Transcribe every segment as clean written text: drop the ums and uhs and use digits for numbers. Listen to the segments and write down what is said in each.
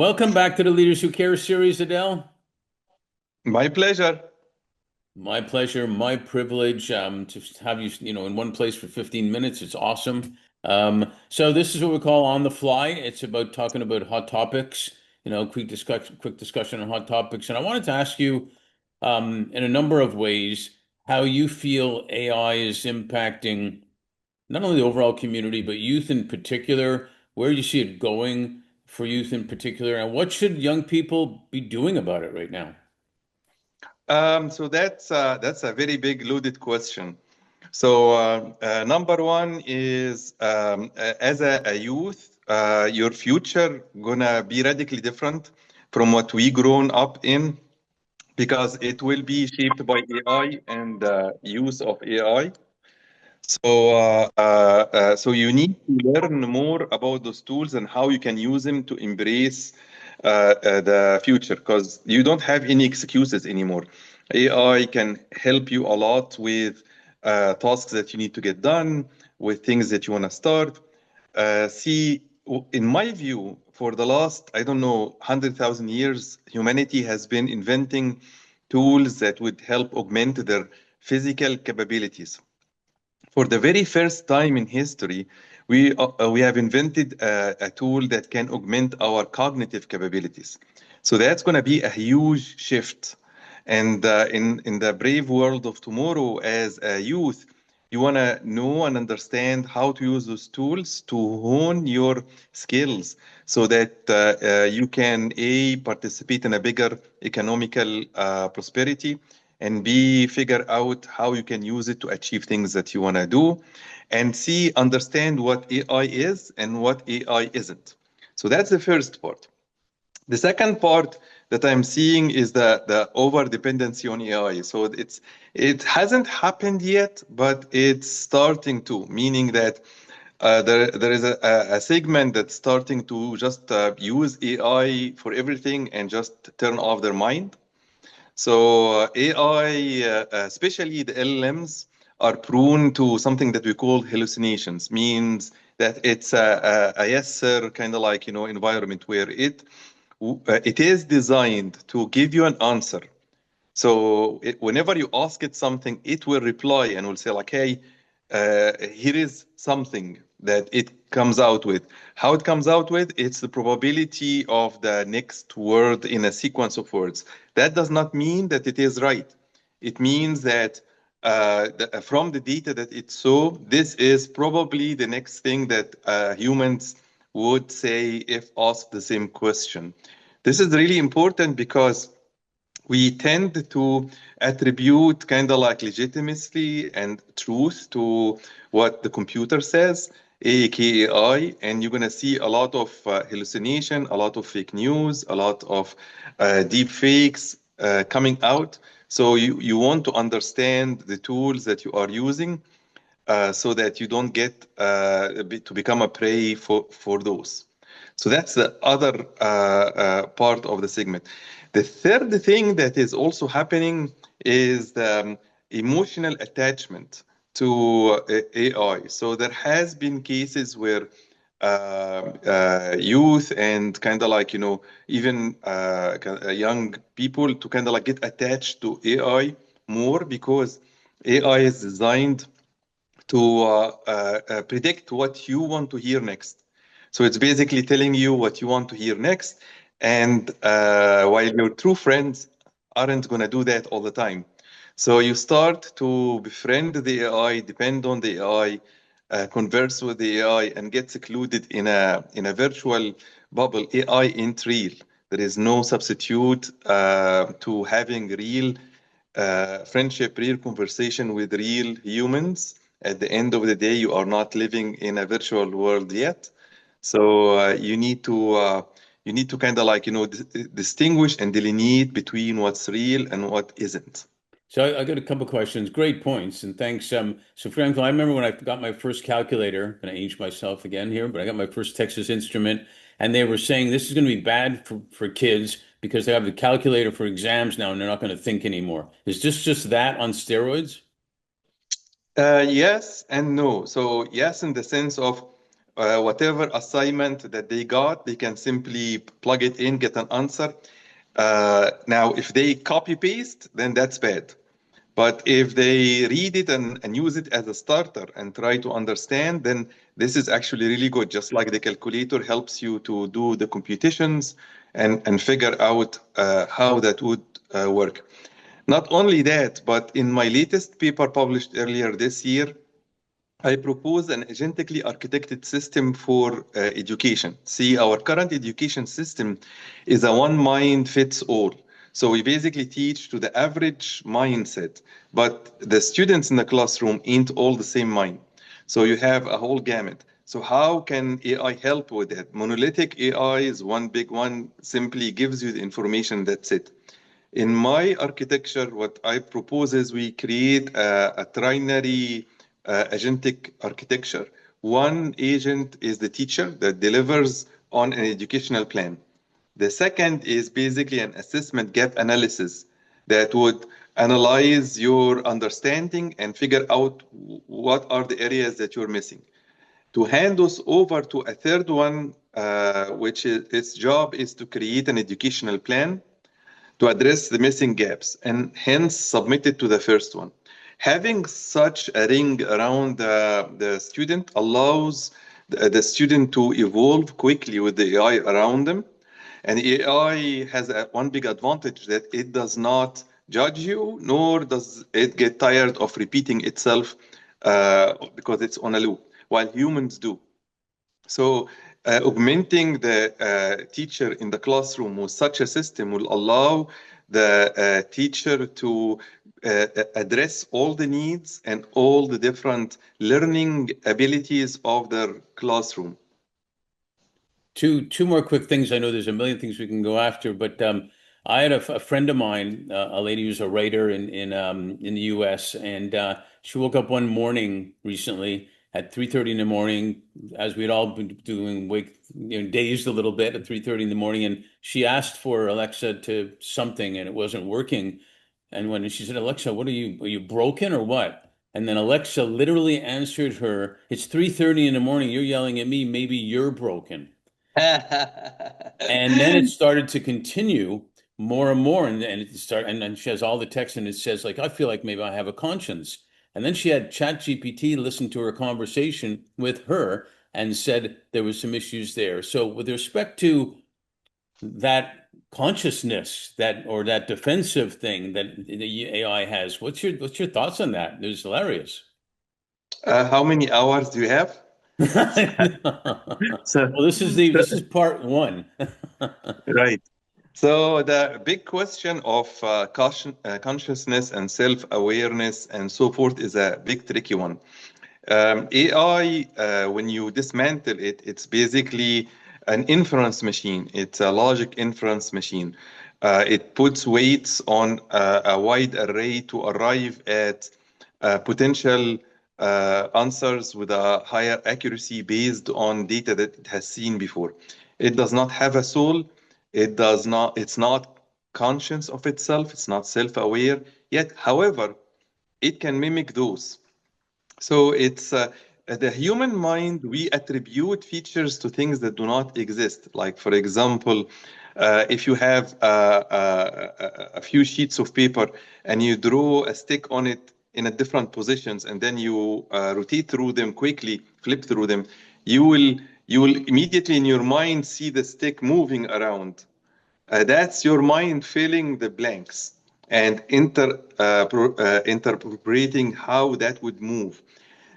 Welcome back to the Leaders Who Care series, Adele. My pleasure. My pleasure, my privilege to have you, in one place for 15 minutes. It's awesome. So this is what we call on the fly. It's about talking about hot topics, quick discussion on hot topics. And I wanted to ask you, in a number of ways, how you feel AI is impacting not only the overall community, but youth in particular, where you see it going for youth in particular, and what should young people be doing about it right now? So that's a very big loaded question. So number one is as a youth, your future gonna be radically different from what we grown up in because it will be shaped by AI and use of AI. So you need to learn more about those tools and how you can use them to embrace the future because you don't have any excuses anymore. AI can help you a lot with tasks that you need to get done, with things that you want to start. In my view, for the last, I don't know, 100,000 years, humanity has been inventing tools that would help augment their physical capabilities. For the very first time in history, we have invented a tool that can augment our cognitive capabilities. So that's going to be a huge shift. And in the brave world of tomorrow, as a youth, you want to know and understand how to use those tools to hone your skills so that you can A, participate in a bigger economical prosperity, and B, figure out how you can use it to achieve things that you want to do, and C, understand what AI is and what AI isn't. So that's the first part. The second part that I'm seeing is the over dependency on AI. So it hasn't happened yet, but it's starting to, meaning that there is a segment that's starting to just use AI for everything and just turn off their mind. So AI, especially the LLMs, are prone to something that we call hallucinations. Means that it's a yes sir kind of like environment where it is designed to give you an answer. So whenever you ask it something, it will reply and will say like, "Hey, here is something that it comes out with." How it comes out with, it's the probability of the next word in a sequence of words. That does not mean that it is right. It means that from the data that it saw, this is probably the next thing that humans would say if asked the same question. This is really important because we tend to attribute kind of like legitimacy and truth to what the computer says, aka AI, and you're going to see a lot of hallucination, a lot of fake news, a lot of deep fakes coming out. So you want to understand the tools that you are using so that you don't get to become a prey for those. So that's the other part of the segment. The third thing that is also happening is the emotional attachment to AI. So there has been cases where youth and kind of like, even young people to kind of like get attached to AI more because AI is designed to predict what you want to hear next. So it's basically telling you what you want to hear next. And while your true friends aren't going to do that all the time. So you start to befriend the AI, depend on the AI, converse with the AI, and get secluded in a virtual bubble. AI ain't real. There is no substitute to having real friendship, real conversation with real humans. At the end of the day, you are not living in a virtual world yet. So you need to kind of like distinguish and delineate between what's real and what isn't. So I got a couple questions. Great points, and thanks. So for example, I remember when I got my first calculator, and I aged myself again here, but I got my first Texas Instrument, and they were saying this is going to be bad for kids because they have the calculator for exams now, and they're not going to think anymore. Is this just that on steroids? Yes and no. So yes, in the sense of whatever assignment that they got, they can simply plug it in, get an answer. Now, if they copy paste, then that's bad. But if they read it and use it as a starter and try to understand, then this is actually really good. Just like the calculator helps you to do the computations and figure out how that would work. Not only that, but in my latest paper published earlier this year, I propose an agentically architected system for education. See, our current education system is a one mind fits all. So we basically teach to the average mindset, but the students in the classroom ain't all the same mind. So you have a whole gamut. So how can AI help with that? Monolithic AI is one big one, simply gives you the information, that's it. In my architecture, what I propose is we create a trinary agentic architecture. One agent is the teacher that delivers on an educational plan. The second is basically an assessment gap analysis that would analyze your understanding and figure out what are the areas that you're missing. To hand those over to a third one, which is its job is to create an educational plan to address the missing gaps and hence submit it to the first one. Having such a ring around the student allows the student to evolve quickly with the AI around them. And AI has one big advantage that it does not judge you, nor does it get tired of repeating itself because it's on a loop, while humans do. So, augmenting the teacher in the classroom with such a system will allow the teacher to address all the needs and all the different learning abilities of their classroom. Two more quick things. I know there's a million things we can go after, but I had a friend of mine, a lady who's a writer in the U.S., and she woke up one morning recently at 3:30 in the morning, as we'd all been doing, dazed a little bit at 3:30 in the morning, and she asked for Alexa to something, and it wasn't working. And when she said, "Alexa, what are you broken or what?" And then Alexa literally answered her, "It's 3:30 in the morning. You're yelling at me. Maybe you're broken." And then it started to continue more and more, and and she has all the text, and it says like, "I feel like maybe I have a conscience." And then she had ChatGPT listen to her conversation with her and said there was some issues there. So with respect to that consciousness, that defensive thing that the AI has, what's your thoughts on that? It was hilarious. How many hours do you have? So, Well, this is part one. right. So the big question of consciousness and self-awareness and so forth is a big tricky one. AI, when you dismantle it, it's basically an inference machine. It's a logic inference machine. It puts weights on a wide array to arrive at potential answers with a higher accuracy based on data that it has seen before. It does not have a soul. It's not conscious of itself. It's not self-aware yet. However, it can mimic those. So it's the human mind, we attribute features to things that do not exist. Like, for example, if you have a few sheets of paper and you draw a stick on it in a different positions and then you rotate through them quickly, flip through them, you will you will immediately in your mind see the stick moving around. That's your mind filling the blanks and interpreting how that would move.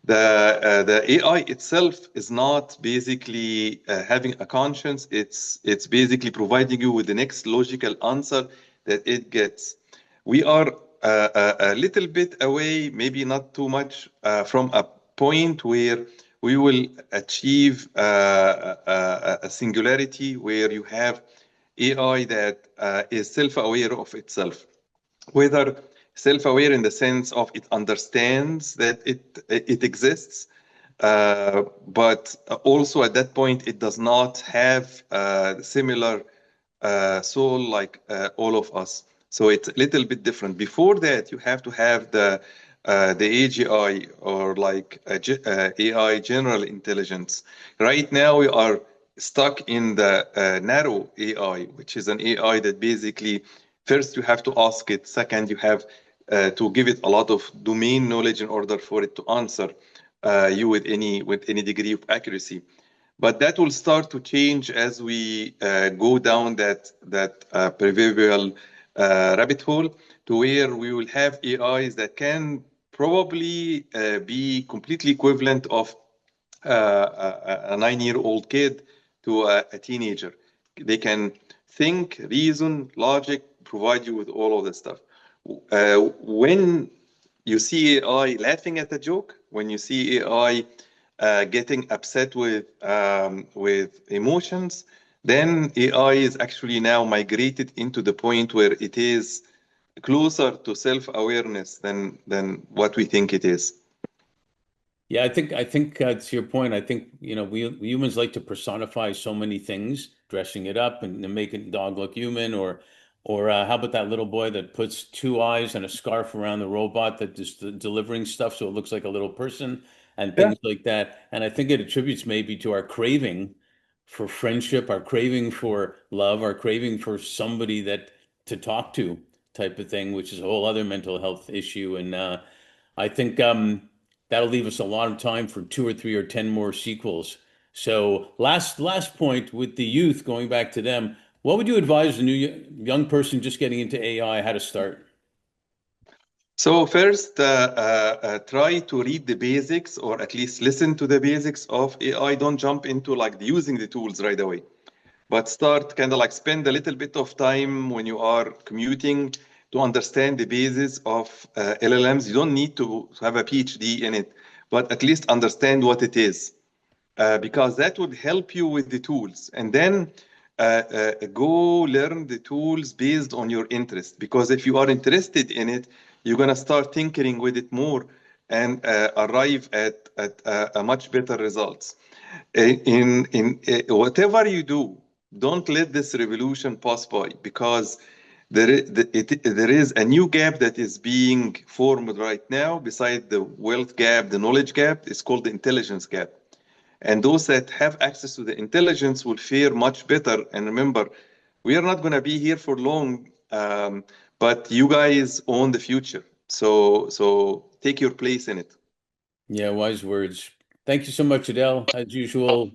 The AI itself is not basically having a conscience. It's basically providing you with the next logical answer that it gets. We are a little bit away, maybe not too much, from a point where we will achieve a singularity where you have AI that is self-aware of itself, whether self-aware in the sense of it understands that it exists, but also at that point it does not have similar soul like all of us. So it's a little bit different. Before that, you have to have the the AGI, or like AI general intelligence. Right now, we are stuck in the narrow AI, which is an AI that basically first you have to ask it, second, you have to give it a lot of domain knowledge in order for it to answer you with any degree of accuracy. But that will start to change as we go down that proverbial rabbit hole, to where we will have AIs that can probably be completely equivalent of a 9-year-old kid to a teenager. They can think, reason, logic, provide you with all of this stuff. When you see AI laughing at a joke, when you see AI getting upset with emotions, then AI is actually now migrated into the point where it is closer to self-awareness than what we think it is. Yeah, I think to your point. I think we humans like to personify so many things, dressing it up and making the dog look human, or how about that little boy that puts two eyes and a scarf around the robot that is delivering stuff so it looks like a little person and Yeah. things like that. And I think it attributes maybe to our craving for friendship, our craving for love, our craving for somebody that to talk to type of thing, which is a whole other mental health issue. And I think that'll leave us a lot of time for two or three or 10 more sequels. So last point with the youth, going back to them, what would you advise a new young person just getting into AI how to start? So first, try to read the basics, or at least listen to the basics of AI. Don't jump into like using the tools right away, but start kind of like spend a little bit of time when you are commuting to understand the basis of LLMs. You don't need to have a PhD in it, but at least understand what it is, because that would help you with the tools. And then go learn the tools based on your interest, because if you are interested in it, you're going to start tinkering with it more and arrive at a much better results. In whatever you do, don't let this revolution pass by, because there is a new gap that is being formed right now beside the wealth gap, the knowledge gap. It's called the intelligence gap. And those that have access to the intelligence will fare much better. And remember, we are not going to be here for long, but you guys own the future. So take your place in it. Yeah, wise words. Thank you so much, Adele. As usual,